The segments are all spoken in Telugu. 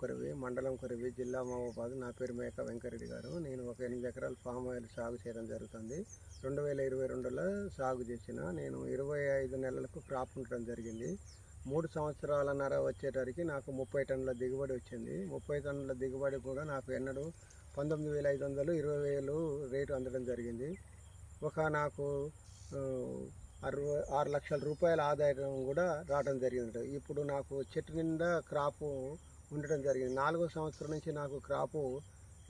కొరవి మండలం కొరవి జిల్లా మహబూబాబాద్. నా పేరు మేక వెంకరెడ్డి గారు. నేను ఒక 8 ఎకరాల ఫామ్ ఆయిల్ సాగు చేయడం జరుగుతుంది. 2022లో సాగు చేసిన నేను 25 నెలలకు క్రాప్ ఉండడం జరిగింది. 3 సంవత్సరాలన్నర వచ్చేటరికి నాకు 30 టన్నుల దిగుబడి వచ్చింది. 30 టన్నుల దిగుబడి కూడా నాకు ఎన్నడూ 19,500 20,000 రేటు అందడం జరిగింది. నాకు 6 లక్షల రూపాయల ఆదాయం కూడా రావడం జరిగింది. ఇప్పుడు నాకు చెట్టు నిండా క్రాపు ఉండటం జరిగింది. 4వ సంవత్సరం నుంచి నాకు క్రాపు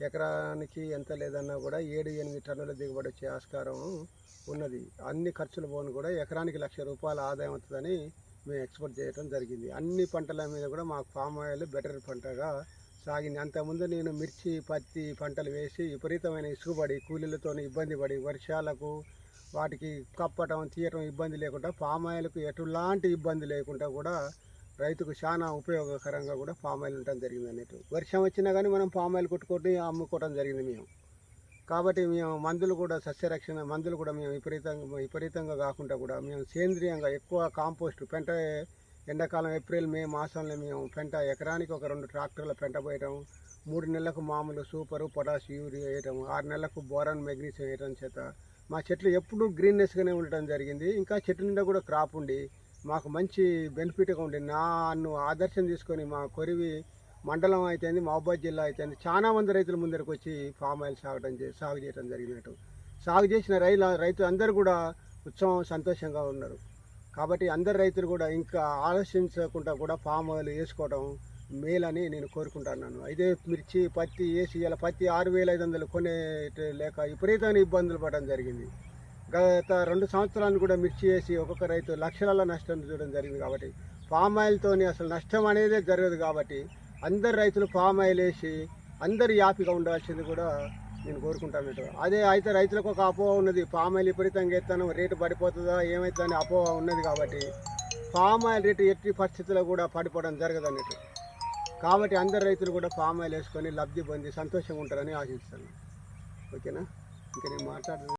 ఎకరానికి ఎంత లేదన్నా కూడా 7-8 టన్నుల దిగుబడి వచ్చే ఆస్కారం ఉన్నది. అన్ని ఖర్చులు పోను కూడా ఎకరానికి ₹1,00,000 ఆదాయం వస్తుందని మేము ఎక్స్పోర్ట్ చేయడం జరిగింది. అన్ని పంటల మీద కూడా మాకు పామ్ ఆయిల్ బెటర్ పంటగా సాగింది. అంతకుముందు నేను మిర్చి, పత్తి పంటలు వేసి విపరీతమైన ఇసుగుబడి, కూలీలతో ఇబ్బంది పడి, వర్షాలకు వాటికి కప్పటం తీయటం ఇబ్బంది లేకుండా పామ్ ఆయిల్కు ఎటువంటి ఇబ్బంది లేకుండా కూడా రైతుకు చాలా ఉపయోగకరంగా కూడా పామ్ ఆయిల్ ఉండటం జరిగింది అన్నట్టు. వర్షం వచ్చినా కానీ మనం పామ్ ఆయిల్ కొట్టుకొని అమ్ముకోవడం జరిగింది మేము. కాబట్టి మేము మందులు కూడా సస్యరక్షణ మందులు కూడా మేము విపరీతంగా కాకుండా కూడా మేము సేంద్రియంగా ఎక్కువ కాంపోస్ట్ పెంట ఎండాకాలం ఏప్రిల్ మే మాసంలో మేము పెంట ఎకరానికి ఒక 2 ట్రాక్టర్ల పెంట పోయటం, 3 నెలలకు మామూలు సూపరు పొటాష్ యూరియా వేయటం, 6 నెలలకు బోరాన్ మెగ్నీషియం వేయటం చేత మా చెట్లు ఎప్పుడూ గ్రీన్నెస్గానే ఉండటం జరిగింది. ఇంకా చెట్టు నిండా కూడా క్రాప్ ఉండి మాకు మంచి బెనిఫిట్గా ఉండి నన్ను ఆదర్శం తీసుకొని మా కొరివి మండలం అయితేంది, మహబూబాబాద్ జిల్లా అయితేంది చాలా మంది రైతుల ముందరికి వచ్చి పామ్ ఆయిల్ సాగు చేయడం జరిగినట్టు. సాగు చేసిన రైతులు అందరూ కూడా ఉత్సవం సంతోషంగా ఉన్నారు. కాబట్టి అందరు రైతులు కూడా ఇంకా ఆలోచించకుండా కూడా పామ్ ఆయిల్ వేసుకోవడం మేలని నేను కోరుకుంటున్నాను. ఇదే మిర్చి పత్తి వేసి ఇలా పత్తి 6,500 కొనే లేక విపరీతమైన ఇబ్బందులు పడడం జరిగింది. గత 2 సంవత్సరాలు కూడా మిర్చి వేసి ఒక్కొక్క రైతు లక్షల నష్టం చూడడం జరిగింది. కాబట్టి పామ్ ఆయిల్తో అసలు నష్టం అనేదే జరగదు. కాబట్టి అందరు రైతులు పామ్ ఆయిల్ వేసి అందరు హ్యాపీగా ఉండాల్సింది కూడా నేను కోరుకుంటాను. అదే అయితే రైతులకు ఒక అపోహ ఉన్నది, పామ్ ఆయిల్ విపరీతంగా ఎత్తాను రేటు పడిపోతుందా ఏమవుతుందని అపోహ ఉన్నది. కాబట్టి పామ్ ఆయిల్ రేటు ఎట్టి పరిస్థితుల్లో కూడా పడిపోవడం జరగదు అన్నట్టు. కాబట్టి అందరు రైతులు కూడా పామ్ ఆయిల్ వేసుకొని లబ్ధి పొంది సంతోషంగా ఉంటారని ఆశిస్తాను. ఓకేనా? ఇంకా నేను మాట్లాడుతున్నాను.